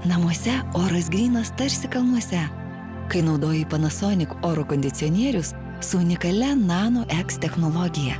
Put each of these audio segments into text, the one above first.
Namuose oras grynas tarsi kalnuose. Kai naudoji Panasonic oro kondicionierius su unikalia Nano X technologija.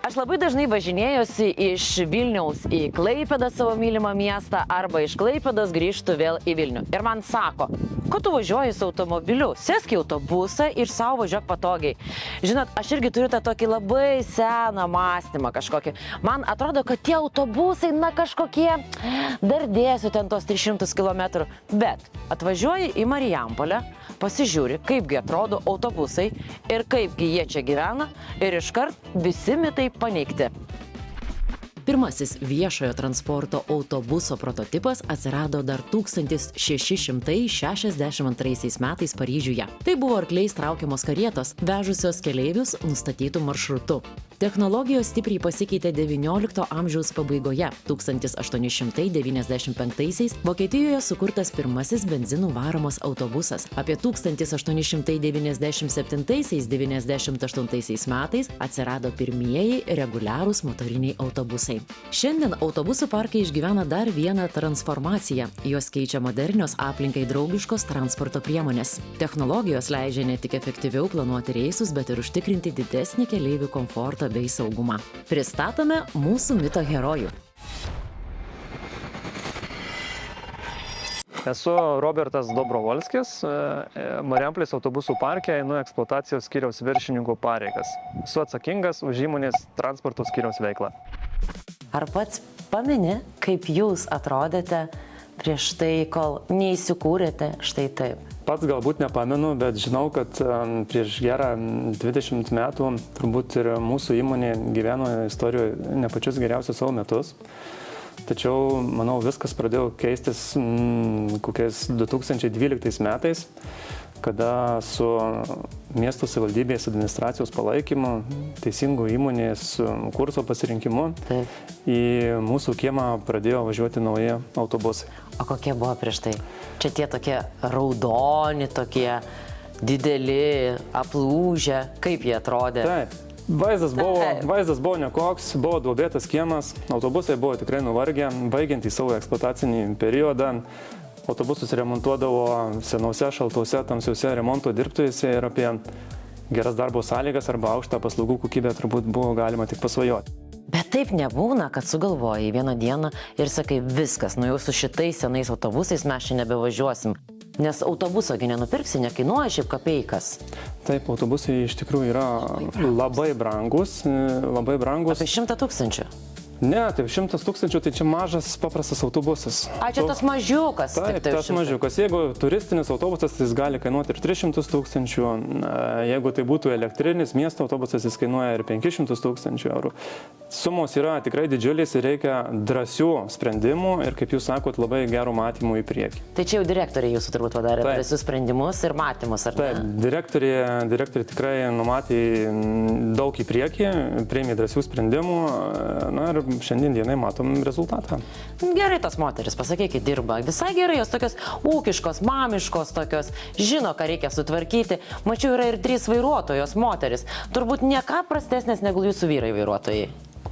Aš labai dažnai važinėjusi iš Vilniaus į Klaipėdą, savo mylimą miestą, arba iš Klaipėdos grįžtu vėl į Vilnių. Ir man sako, ko tu važiuoji su automobiliu? Sėsk į autobusą ir savo važiuok patogiai. Žinot, aš irgi turiu tą tokį labai seną mąstymą kažkokį. Man atrodo, kad tie autobusai, kažkokie, dar dėsiu ten tos 300 km. Bet atvažiuoji į Marijampolę, pasižiūri, kaipgi atrodo autobusai ir kaipgi jie čia gyvena ir iškart visi mitai paneigti. Pirmasis viešojo transporto autobuso prototipas atsirado dar 1662 metais Paryžiuje. Tai buvo arkliais traukiamos karietos, vežusios keleivius nustatytų maršrutu. Technologijos stipriai pasikeitė XIX amžiaus pabaigoje. 1895-aisiais Vokietijoje sukurtas pirmasis benzinų varomas autobusas. Apie 1897-98 metais atsirado pirmieji reguliarūs motoriniai autobusai. Šiandien autobusų parkai išgyvena dar vieną transformaciją. Jos keičia modernios aplinkai draugiškos transporto priemonės. Technologijos leidžia ne tik efektyviau planuoti reisus, bet ir užtikrinti didesnį keleivių komfortą bei saugumą. Pristatome mūsų mito herojų. Esu Robertas Dobrovolskis, Marijampolės autobusų parke einu eksploatacijos skyriaus viršininko pareigas. Esu atsakingas už įmonės transporto skyriaus veiklą. Ar pats pameni, kaip jūs atrodėte prieš tai, kol neįsikūrėte štai taip? Pats galbūt nepamenu, bet žinau, kad prieš gerą 20 metų turbūt ir mūsų įmonė gyveno istorijoje ne pačius geriausius savo metus. Tačiau, manau, viskas pradėjo keistis kokiais 2012 metais, kada su miesto savivaldybės administracijos palaikymu, teisingų įmonės kurso pasirinkimu į mūsų kiemą pradėjo važiuoti nauji autobusai. O kokie buvo prieš tai? Čia tie tokie raudoni, tokie dideli, aplūžę, kaip jie atrodė? Taip. Vaizdas buvo nekoks, buvo duobėtas kiemas, autobusai buvo tikrai nuvargę, baigiant į savo eksploatacinį periodą. Autobusus remontuodavo senose, šaltose, tamsiuose remonto dirbtuvėse ir apie geras darbo sąlygas arba aukštą paslaugų kokybę turbūt buvo galima tik pasvajoti. Bet taip nebūna, kad sugalvojai vieną dieną ir sakai, viskas, jau su šitais senais autobusais mes čia nebevažiuosim. Nes autobusogi nenupirksi, nekainuoja šiaip kapeikas. Taip, autobusai iš tikrųjų yra labai brangus. Apie 100 000? Ne, taip 100 000 tai čia mažas paprastas autobusas. A, čia tas mažiukas. Taip, tas mažiukas. Jeigu turistinis autobusas, tai jis gali kainuoti ir 300 000. Jeigu tai būtų elektrinis miesto autobusas, jis kainuoja ir 500 000 eurų. Sumos yra tikrai didžiulės ir reikia drąsių sprendimų ir, kaip jūs sakot, labai gerų matymų į priekį. Tai čia jau direktoriai jūsų turbūt padarė drąsius sprendimus ir matymus, ar ne? Taip, direktoriai tikrai numatė daug į priekį, priėmė drąsių sprendimų, ir šiandien dienai matom rezultatą. Gerai tos moteris, pasakykit, dirba. Visai gerai, jos tokios ūkiškos, mamiškos tokios, žino, ką reikia sutvarkyti. Mačiau, yra ir 3 vairuotojos moteris. Turbūt nieka prastesnės negu jūsų vyrai vairuotojai.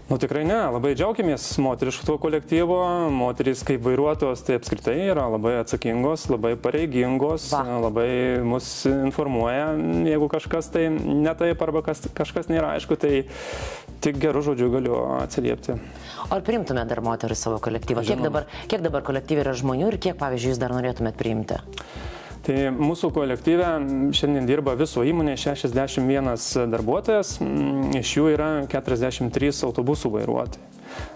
Tikrai ne, labai džiaugiamės moteriškų tuo kolektyvo. Moterys kaip vairuotojos tai apskritai yra labai atsakingos, labai pareigingos, labai mus informuoja, jeigu kažkas tai ne taip arba kažkas nėra aišku, tai tik gerų žodžių galiu atsiliepti. O ar priimtumėt dar moterį savo kolektyvą? Kiek dabar kolektyve yra žmonių ir kiek, pavyzdžiui, jūs dar norėtumėt priimti? Tai mūsų kolektyve šiandien dirba viso įmonė 61 darbuotojas, iš jų yra 43 autobusų vairuotojai.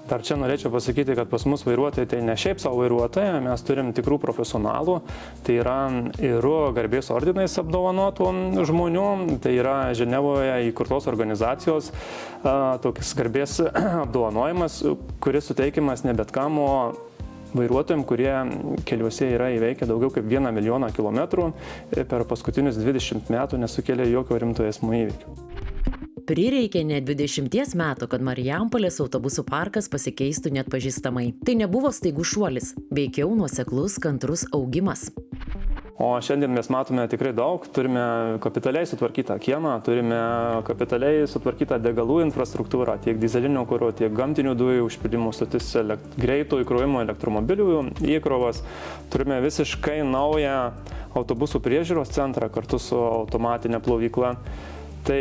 Dar čia norėčiau pasakyti, kad pas mus vairuotojai tai ne šiaip savo vairuotojai, mes turim tikrų profesionalų, tai yra ir garbės ordinais apdovanotų žmonių, tai yra Ženevoje įkurtos organizacijos toks garbės apdovanojimas, kuris suteikiamas ne bet kam, o vairuotojams, kurie keliuose yra įveikę daugiau kaip 1 milijoną kilometrų ir per paskutinius 20 metų nesukėlė jokio rimto eismo įvykio. Prireikė net 20 metų, kad Marijampolės autobusų parkas pasikeistų net pažįstamai. Tai nebuvo staigus šuolis, veikiau nuoseklus, kantrus augimas. O šiandien mes matome tikrai daug, turime kapitaliai sutvarkytą kiemą, turime kapitaliai sutvarkytą degalų infrastruktūrą, tiek dizelinio kuro, tiek gamtinių dujų užpildymų stotis, greito įkrovimo elektromobilių įkrovas, turime visiškai naują autobusų priežiūros centrą kartu su automatinė plovykla. Tai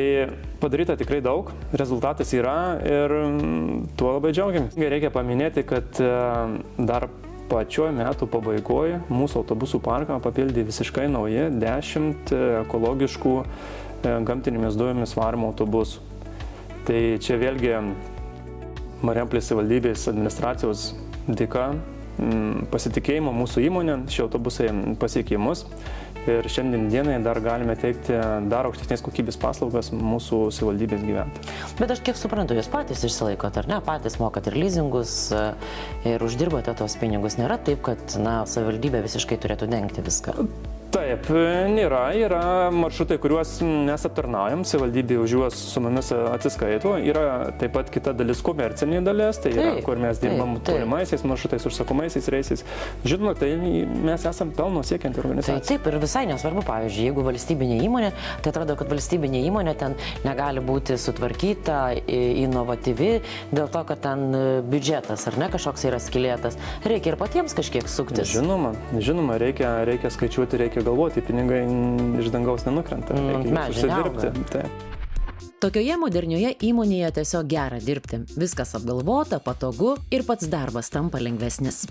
padaryta tikrai daug, rezultatas yra ir tuo labai džiaugiamės. Reikia paminėti, kad dar pačioj metų pabaigoje mūsų autobusų parką papildė visiškai nauji 10 ekologiškų gamtinėmis dujomis varomų autobusų. Tai čia vėlgi Marijampolės savivaldybės administracijos dėka pasitikėjimo mūsų įmonė šie autobusai pasiekė mus. Ir šiandien dienai dar galime teikti dar aukštesnės kokybės paslaugas mūsų savivaldybės gyventojams. Bet aš kiek suprantu, jūs patys išsilaikote, ar ne? Patys mokat ir leasingus, ir uždirbate tos pinigus. Nėra taip, kad savivaldybė visiškai turėtų dengti viską. Taip, nėra. Yra maršrutai, kuriuos mes aptarnaujam, savivaldybė už juos su mumis atsiskaito. Yra taip pat kita dalis komercinė dalis, tai yra, kur mes dirbam tolimaisiais maršrutais, užsakomaisiais reisais. Žinoma, tai mes esam pelno siekianti organizacija. Taip, ir visai nesvarbu, pavyzdžiui, jeigu valstybinė įmonė, tai atrodo, kad valstybinė įmonė ten negali būti sutvarkyta, inovatyvi, dėl to, kad ten biudžetas ar ne kažkoks yra skylėtas. Reikia ir patiems kažkiek suktis. Žinoma, reikia skaičiuoti, reikia galvoti, pinigai iš dangaus nenukrenta, reikia užsidirbti. Tokioje modernioje įmonėje tiesiog gera dirbti. Viskas apgalvota, patogu ir pats darbas tampa lengvesnis.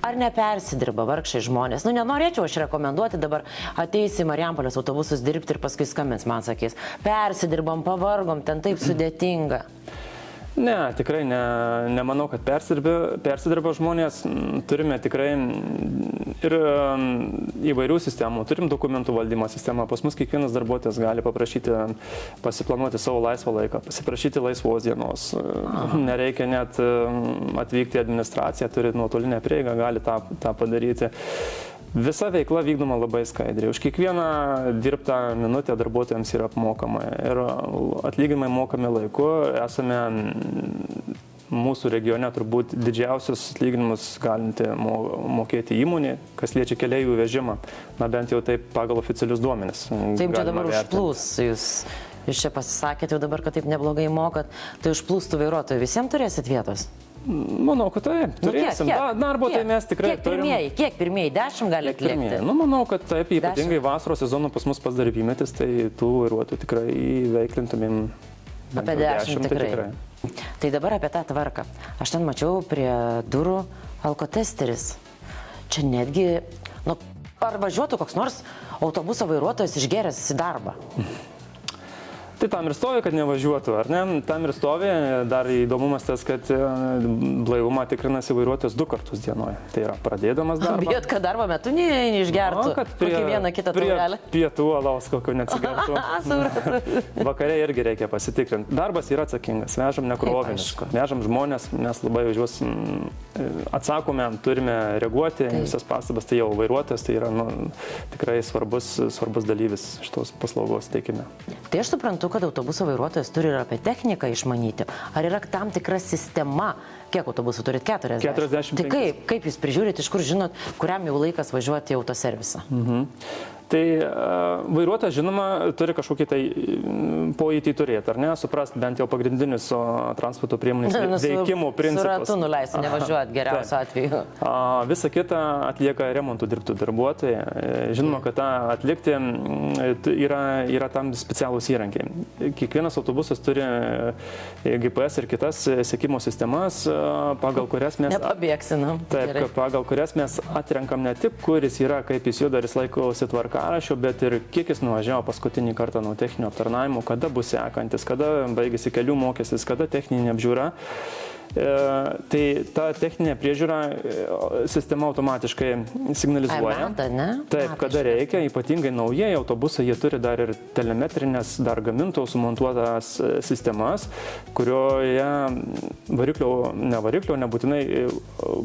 Ar nepersidirba vargšai žmonės? Nenorėčiau aš rekomenduoti dabar ateisi į Marijampolės autobusus dirbti ir paskui skambins man sakys, persidirbam, pavargom, ten taip sudėtinga. Ne, tikrai nemanau, kad persidirba žmonės. Turime tikrai ir įvairių sistemų. Turim dokumentų valdymo sistemą. Pas mus kiekvienas darbuotojas gali paprašyti pasiplanuoti savo laisvą laiką, pasiprašyti laisvos dienos. Nereikia net atvykti į administraciją, turi nuotolinę prieigą, gali tą padaryti. Visa veikla vykdoma labai skaidriai. Už kiekvieną dirbtą minutę darbuotojams yra apmokama ir atlyginimai mokami laiku. Esame mūsų regione turbūt didžiausius atlyginimus galinti mokėti įmonė, kas liečia keleivių vežimą. Na bent jau taip pagal oficialius duomenis. Taip, čia dabar užplūs. Jūs čia pasisakėte jau dabar, kad taip neblogai mokat. Tai užplūstų vairuotojų visiems turėsit vietos? Manau, kad taip, turėsim. Darbo tai mes tikrai turim. Kiek pirmieji? 10 gali atlikti? Manau, kad taip, ypatingai vasaros sezonu pas mus pats darbymetis, tai tų vairuotojų tikrai veiklintumėm apie 10 tikrai. Tai dabar apie tą tvarką. Aš ten mačiau prie durų alkotesteris. Čia netgi, ar važiuotų koks nors autobuso vairuotojas išgėręs į darbą? Tai tam ir stovi, kad nevažiuotų, ar ne? Tam ir stovi, dar įdomumas tas, kad blaivumą tikrinasi vairuotojas 2 kartus dienoje. Tai yra pradėdamas darbą. Bijot, kad darbo metu neišgertų kokį vieną kitą taurelę. Pietų alaus kokio neatsigertų. Vakare irgi reikia pasitikrinti. Darbas yra atsakingas, vežam nekrovinius, vežam žmonės, mes labai už juos atsakome, turime reaguoti į visas pastabas. Tai jau vairuotojas, tai yra tikrai svarbus dalyvis šitos paslaugos teikime. Tai aš suprantu, kad autobuso vairuotojas turi ir apie techniką išmanyti. Ar yra tam tikra sistema? Kiek autobusų turit? 40? 45. Tai kaip jūs prižiūrit, iš kur žinot, kuriam jau laikas važiuoti į autoservisą? Tai vairuotojas, žinoma, turi kažkokį tai pojūtį turėti, ar ne? Suprast bent jau pagrindinius transporto priemonės veikimo principus. Su ratu nuleisti, nevažiuoti geriausiu atveju. Visa kita atlieka remontų dirbtų darbuotojai. Žinoma, kad tą atlikti yra tam specialūs įrankiai. Kiekvienas autobusas turi GPS ir kitas sekimo sistemas, pagal kurias mes... Nepabėgsinam. Taip, pagal kurias mes atrenkam ne tik, kuris yra, kaip jis juda, ir jis laikosi tvarkaraščio, bet ir kiek jis nuvažiavo paskutinį kartą nuo techninio aptarnavimo, kada bus sekantis, kada baigėsi kelių mokestis, kada techninė apžiūra. Tai ta techninė priežiūra sistema automatiškai signalizuoja. Meta, ne? Taip, kada reikia, ypatingai naujieji autobusai, jie turi dar ir telemetrinės, dar gamintojų sumontuotas sistemas, kurioje nebūtinai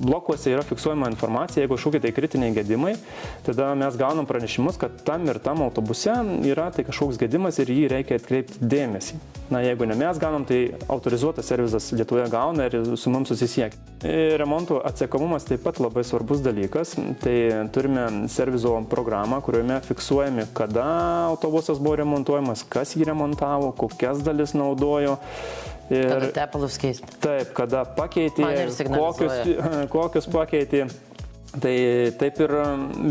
blokuose yra fiksuojama informacija, jeigu kažkokie tai kritiniai gedimai, tada mes gaunam pranešimus, kad tam ir tam autobuse yra tai kažkoks gedimas ir jį reikia atkreipti dėmesį. Na, jeigu ne mes gaunam, tai autorizuotas servizas Lietuvoje gauna ir su mums susisiekia. Remontų atsekamumas taip pat labai svarbus dalykas. Tai turime servizo programą, kurioje fiksuojami, kada autobusas buvo remontuojamas, kas jį remontavo, kokias dalis naudojo. Kada tepalus keisti. Taip, kada pakeitė, kokius pakeitė. Tai taip ir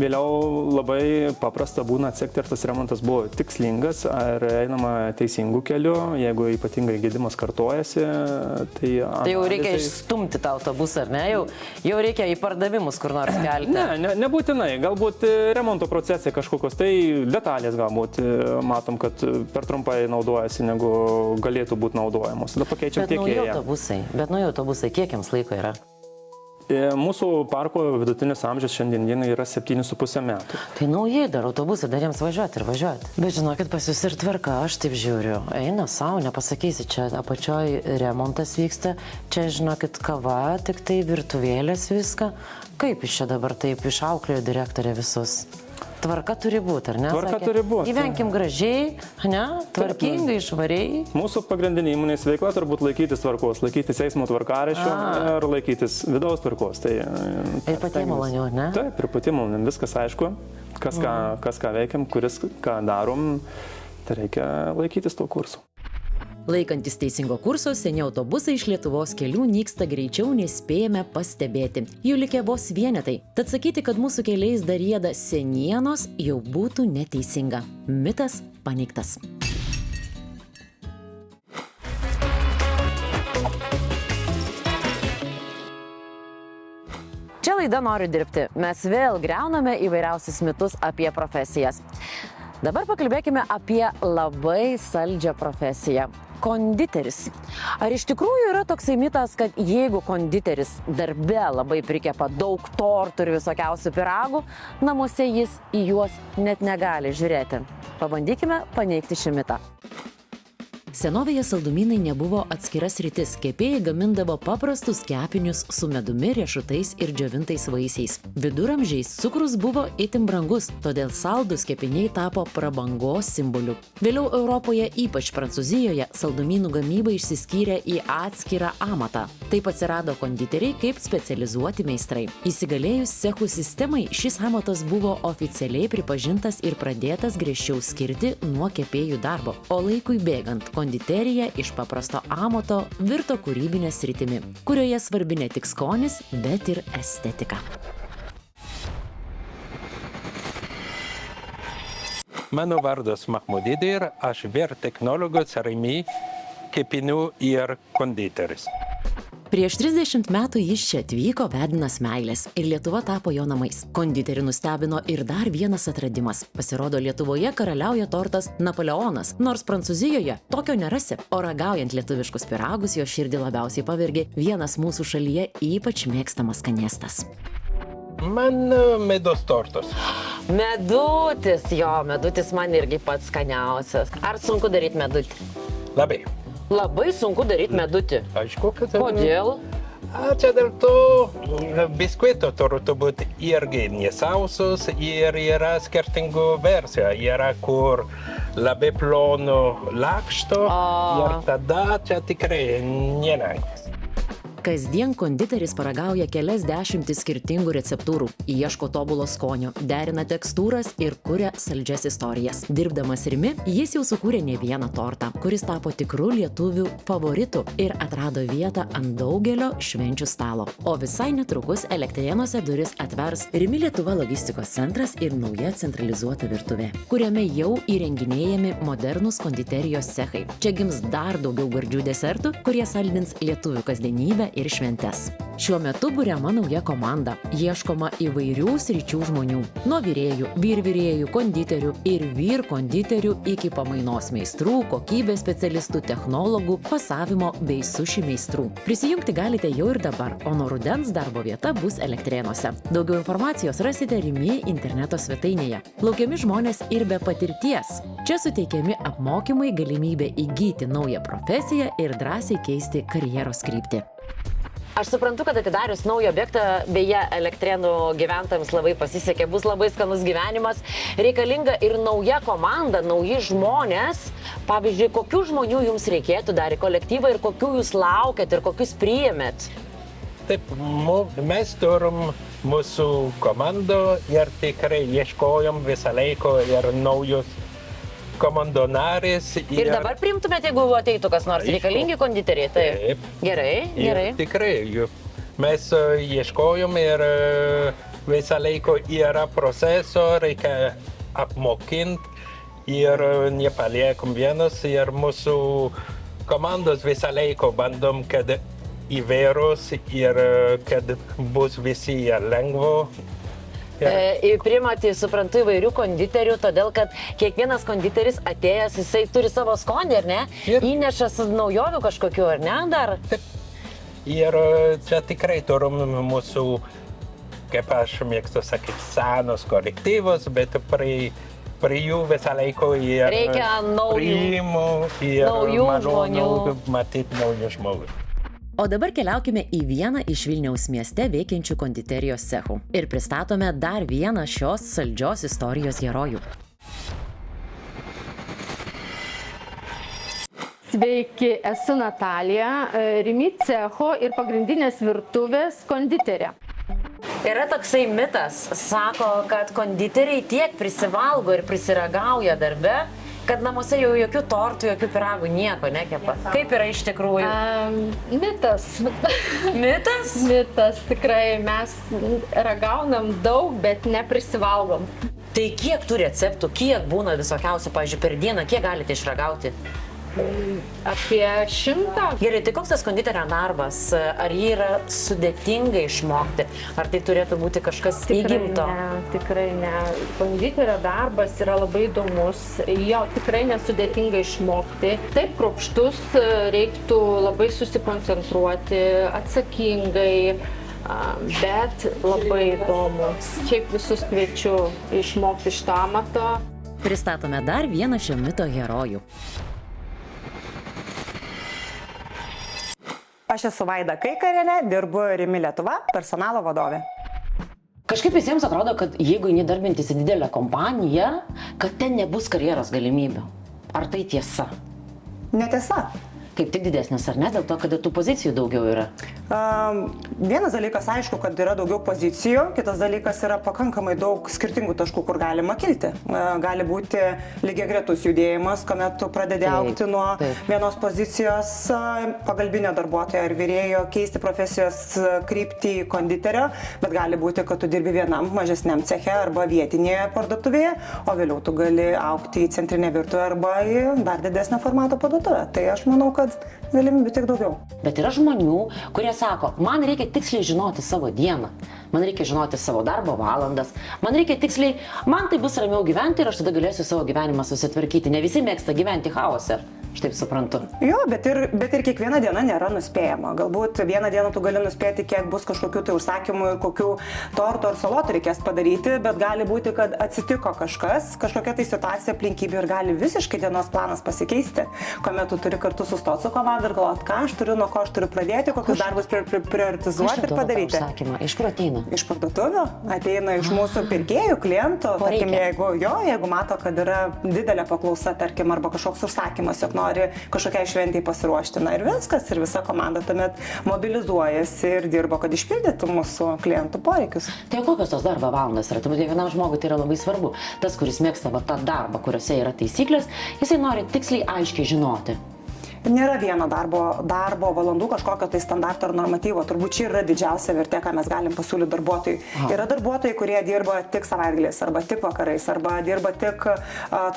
vėliau labai paprasta būna atsekti, ar tas remontas buvo tikslingas, ar einama teisingų kelių, jeigu ypatingai gedimas kartojasi. Tai jau reikia išstumti tą autobusą, ar ne? Jau reikia į pardavimus kur nors kelti. Nebūtinai. Galbūt remonto procese kažkokios tai detalės galbūt matom, kad per trumpai naudojasi, negu galėtų būti naudojamos. Tada pakeičiam tiekėją. Bet nauji autobusai, kiek jiems laiko yra? Mūsų parko vidutinis amžius šiandien yra 7,5 metų. Tai naujai dar autobusai, dar jiems važiuoti. Bet žinokit, pas jūs ir tvarka, aš taip žiūriu. Eina savo, nepasakysi, čia apačioj remontas vyksta, čia žinokit kava, tik tai virtuvėlės viską. Kaip iš čia dabar taip išauklėjo direktorė visus? Tvarka turi būti, ar ne? Tvarka turi būti. Gyvenkim gražiai, ne? Tvarkingai, švariai. Mūsų pagrindinė įmonės veikla turbūt laikytis tvarkos, laikytis eismo tvarkaraščių ir laikytis vidaus tvarkos. Tai, ir patiem maloniau, ne? Taip, ir patiem maloniau. Viskas aišku, kas ką veikiam, kuris ką darom, tai reikia laikytis to kurso. Laikantis teisingo kurso, seni autobusai iš Lietuvos kelių nyksta greičiau, nei spėjame pastebėti. Jų likę vos vienetai. Tad sakyti, kad mūsų keliais dar rieda senienos, jau būtų neteisinga. Mitas paneigtas. Čia laida Noriu dirbti. Mes vėl griauname įvairiausius mitus apie profesijas. Dabar pakalbėkime apie labai saldžią profesiją. Konditeris. Ar iš tikrųjų yra toksai mitas, kad jeigu konditeris darbe labai prikepa daug tortų ir visokiausių pyragų, namuose jis į juos net negali žiūrėti? Pabandykime paneigti šį mitą. Senovėje saldumynai nebuvo atskira sritis. Kepėjai gamindavo paprastus kepinius su medumi, riešutais ir džiovintais vaisiais. Viduramžiais cukrus buvo itin brangus, todėl saldus kepiniai tapo prabangos simboliu. Vėliau Europoje, ypač Prancūzijoje, saldumynų gamyba išsiskyrė į atskirą amatą. Taip atsirado konditeriai kaip specializuoti meistrai. Įsigalėjus cechų sistemai, šis amatas buvo oficialiai pripažintas ir pradėtas griežčiau skirti nuo kepėjų darbo. O laikui bėgant, konditerija iš paprasto amato virto kūrybinė sritimi, kurioje svarbi ne tik skonis, bet ir estetika. Mano vardas Mahmudidė ir aš technologas RMI kepinių ir konditeris. Prieš 30 metų jis čia atvyko vedinas meilės ir Lietuva tapo jo namais. Konditerių nustebino ir dar vienas atradimas. Pasirodo, Lietuvoje karaliauja tortas Napoleonas, nors Prancūzijoje tokio nerasi. O ragaujant lietuviškus pyragus, jo širdį labiausiai pavergė vienas mūsų šalyje ypač mėgstamas skanėstas. Man medus tortas. Medutis, medutis man irgi pats skaniausias. Ar sunku daryti medutį? Labai. Labai sunku daryti medutį. Aišku, kad... Kodėl? Čia dėl to biskvito turėtų būti irgi nesausus ir yra skirtingų versijų. Yra kur labai plonų lakšto ir tada čia tikrai nelengvas. Kasdien konditeris paragauja kelias dešimtis skirtingų receptūrų, ieško tobulo skonio, derina tekstūras ir kuria saldžias istorijas. Dirbdamas Rimi, jis jau sukūrė ne vieną tortą, kuris tapo tikrų lietuvių favoritų ir atrado vietą ant daugelio švenčių stalo. O visai netrukus Elektrėnuose duris atvers Rimi Lietuva logistikos centras ir nauja centralizuota virtuvė, kuriame jau įrenginėjami modernūs konditerijos cechai. Čia gims dar daugiau gardžių desertų, kurie saldins lietuvių kasdienybę ir šventes. Šiuo metu buriama nauja komanda, ieškoma įvairių sričių žmonių. Nuo virėjų, vyrvirėjų, konditerių ir vyrkonditerių iki pamainos meistrų, kokybės specialistų, technologų, fasavimo bei suši meistrų. Prisijungti galite jau ir dabar, o nuo rudens darbo vieta bus Elektrėnuose. Daugiau informacijos rasite Rimi interneto svetainėje. Laukiami žmonės ir be patirties. Čia suteikiami apmokymai, galimybė įgyti naują profesiją ir drąsiai keisti karjeros kryptį. Aš suprantu, kad atidarius naują objektą, beje, Elektrėnų gyventojams labai pasisekė, bus labai skanus gyvenimas, reikalinga ir nauja komanda, nauji žmonės. Pavyzdžiui, kokių žmonių jums reikėtų dar į kolektyvą ir kokių jūs laukiat ir kokius priėmėt? Taip, mes turim mūsų komandą ir tikrai ieškojom visą laiką ir naujus komando narės. Ir dabar priimtumėte, jeigu ateitų kas nors, reikalingi konditeriai? Taip. Gerai. Ir tikrai, mes ieškojom ir visą laiką yra proceso, reikia apmokinti ir nepaliekam vienas ir mūsų komandos visą laiką bandom, kad įvairūs ir kad bus visi lengvo. Priimate, suprantu, įvairių konditerių, todėl kad kiekvienas konditeris atėjęs, jisai turi savo skonį, ar ne? Įneša naujovių kažkokių, ar ne, dar? Taip. Ir čia tikrai turim mūsų, kaip aš mėgstu sakyti, senos kolektyvus, bet prie jų visą laiką reikia naujų žmonių. Matyti naujų žmonių. O dabar keliaukime į vieną iš Vilniaus mieste veikiančių konditerijos cechų ir pristatome dar vieną šios saldžios istorijos herojų. Sveiki, esu Natalija, Rimi cecho ir pagrindinės virtuvės konditerė. Yra toksai mitas, sako, kad konditeriai tiek prisivalgo ir prisiragauja darbe, kad namuose jau jokių tortų, jokių pyragų, nieko nekepa. Kaip yra iš tikrųjų? Mitas. Mitas? Mitas, tikrai. Mes ragaunam daug, bet neprisivalgom. Tai kiek tų receptų, kiek būna visokiausių, pavyzdžiui, per dieną, kiek galite išragauti? Apie 100. Gerai, tai koks tas konditerio darbas? Ar jį yra sudėtinga išmokti? Ar tai turėtų būti kažkas įgimto? Tikrai ne. Konditerio darbas yra labai įdomus. Jo tikrai nesudėtinga išmokti. Taip kruopštus, reiktų labai susikoncentruoti, atsakingai, bet labai įdomus. Šiaip visus kviečiu išmokti šito amato. Pristatome dar vieną šio mito herojų. Aš esu Vaida Kaikarienė, dirbu Rimi Lietuva, personalo vadovė. Kažkaip visiems atrodo, kad jeigu eini darbintis į didelę kompaniją, kad ten nebus karjeros galimybių. Ar tai tiesa? Netiesa. Kaip tik didesnis, ar ne? Dėl to, kad tų pozicijų daugiau yra. Vienas dalykas, aišku, kad yra daugiau pozicijų, kitas dalykas yra pakankamai daug skirtingų taškų, kur galima kilti. Gali būti lygiagretus judėjimas, kuomet tu pradedi augti nuo vienos pozicijos pagalbinio darbuotojo ar virėjo, keisti profesijos kryptį į konditerio, bet gali būti, kad tu dirbi vienam mažesniam ceche arba vietinėje parduotuvėje, o vėliau tu gali augti į centrinę virtuvę arba į dar didesnę formato parduotuvę. Tai aš manau, kad galimybių tik daugiau. Bet yra žmonių, kurie sako, man reikia tiksliai žinoti savo dieną, man reikia žinoti savo darbo valandas, man reikia tiksliai, man tai bus ramiau gyventi ir aš tada galėsiu savo gyvenimą susitvarkyti. Ne visi mėgsta gyventi chaose. Aš taip suprantu. Jo, bet ir kiekviena diena nėra nuspėjama. Galbūt vieną dieną tu gali nuspėti, kiek bus kažkokių tai užsakymų ir kokių tortų ar salotų reikės padaryti, bet gali būti, kad atsitiko kažkokia tai situacija, aplinkybė ir gali visiškai dienos planas pasikeisti, kuomet tu turi kartu sustoti su komanda ir galvoti, ką aš turiu, nuo ko aš turiu pradėti, kokius darbus prioritizuoti ir padaryti. Iš kur ateina? Iš parduotuvių, ateina iš mūsų pirkėjų, klientų. Tarkim, jeigu mato, kad yra didelė paklausa, tarkim, arba kažkoks užsakymas, jog nori kažkokiai šventei pasiruošti. Na ir viskas, ir visa komanda tuomet mobilizuojasi ir dirbo, kad išpildytų mūsų klientų poreikius. Tai kokios tos darbo valandos yra? Turbūt kiekvienam žmogui tai yra labai svarbu. Tas, kuris mėgsta tą darbą, kuriuose yra taisyklės, jisai nori tiksliai aiškiai žinoti. nėra vieno darbo valandų kažkokio tai standarto ar normatyvo. Turbūt čia yra didžiausia vertė, ką mes galim pasiūlyti darbuotojui. Yra darbuotojai, kurie dirba tik savaitgaliais, arba tik vakarais, arba dirba tik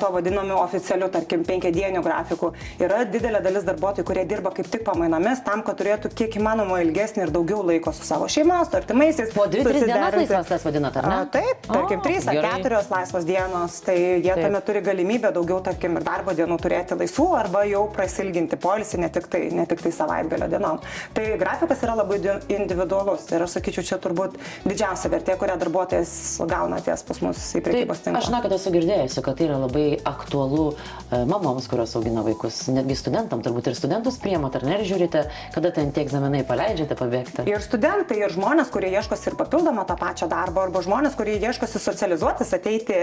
to vadinamiu oficialiu, tarkim, 5-dienių grafikų. Yra didelė dalis darbuotojų, kurie dirba kaip tik pamainomis, tam, kad turėtų kiek įmanoma ilgesnį ir daugiau laiko su savo šeimos, artimaisiais. Po 2-3 dienas laisvas tas vadinat, ar ne? Taip, tarkim, 3 ar 4 laisvos dienos, tai jie tame turi galimybę daugiau, tarkim, ir darbo dienų turėti laisvų, arba jau prasilginti poilsį, ne tik tai savaitgalio dienom. Tai grafikas yra labai individualus ir aš sakyčiau, čia turbūt didžiausia vertė, kurią darbuotojas gauna ties pas mus į prekybos tinklą. Aš kad esu girdėjusi, kad tai yra labai aktualu mamoms, kurios augina vaikus, netgi studentam, turbūt ir studentus priemat, ar ne, ir žiūrite, kada ten tie egzaminai paleidžiate pabėgti. Ir studentai, ir žmonės, kurie ieškosi ir papildomą tą pačią darbą, arba žmonės, kurie ieškosi socializuotis, ateiti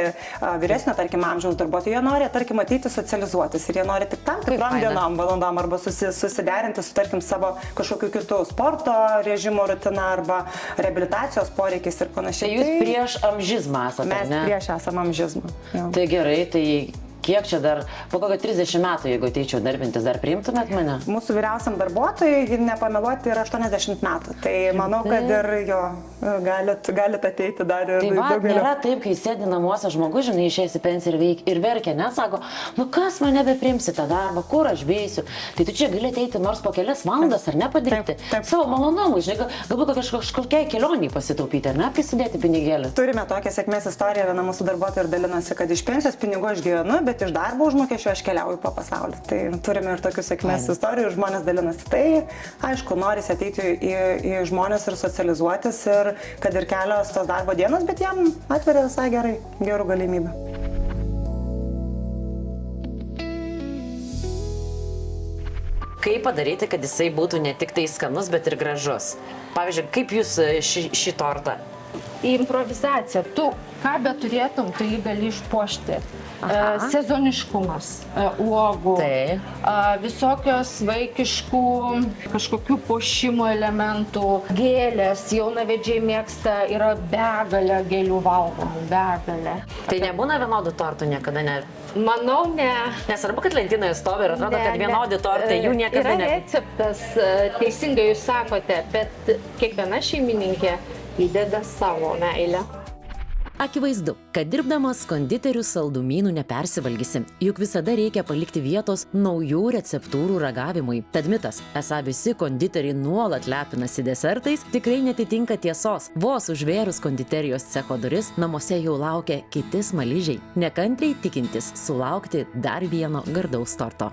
vyresnio, tarkim, amžiaus darbuotojai, jie nori, tarkim, ateiti socializuotis ir jie nori tik tam tikrom dienom, valandom, arba susiderinti su, tarkim, savo kažkokiu kitu sporto režimo rutina arba reabilitacijos poreikiais ir panašiai. Tai jūs prieš amžizmą esate, mes ne? Prieš esam amžizmą. Tai gerai, tai kiek čia dar, po kokio 30 metų, jeigu ateičiau darbintis, dar priimtumėt mane? Mūsų vyriausiam darbuotojui, nepameluoti, yra 80 metų. Tai manau, kad ir jo galit ateiti dar ir daugiau. Tai nėra taip, kai sėdi namuose žmogus, žinai, išėjęs į pensiją ir verkia, nesako, nu kas mane bepriimsi tą darbą, kur aš beisiu. Tai tu čia gali ateiti nors po kelias valandas ar ne padirbti. Savo malonumui, žinai, galbūt kažkokiai kelioniai pasitaupyti ar ne, prisidėti pinigėlį. Turime tokią sėkmės istoriją, viena mūsų darbuotoja ir dalinasi, kad iš pensijos pinigų aš gyvenu, bet iš darbo užmokesčio aš keliauju po pasaulį. Tai turime ir tokių sėkmės istorijų ir žmonės dalinasi. Tai aišku, norisi ateiti į žmonės ir socializuotis ir kad ir kelios tos darbo dienos, bet jam atveria visai gerų galimybių. Kaip padaryti, kad jisai būtų ne tik tai skanus, bet ir gražus? Pavyzdžiui, kaip jūs šį tortą? Improvizacija. Tu ką beturėtum, tu jį gali išpuošti. Sezoniškumas, uogų, visokios vaikiškų kažkokių puošimo elementų, gėlės, jaunavedžiai mėgsta, yra begalė gėlių valgomų, begalė. Tai nebūna vienodų tortų niekada, ne? Manau, ne. Nesvarbu, kad lentynoje stovi ir atrodo, kad vienodi tortai, jų niekada ne. Yra receptas, teisingai jūs sakote, bet kiekviena šeimininkė įdeda savo meilę. Akivaizdu, kad dirbdamas konditerių saldumynų nepersivalgysi, juk visada reikia palikti vietos naujų receptūrų ragavimui. Tad mitas, esą visi konditeriai nuolat lepinasi desertais, tikrai netitinka tiesos. Vos užvėrus konditerijos cecho duris, namuose jau laukia kiti smaližiai, nekantriai tikintis sulaukti dar vieno gardaus torto.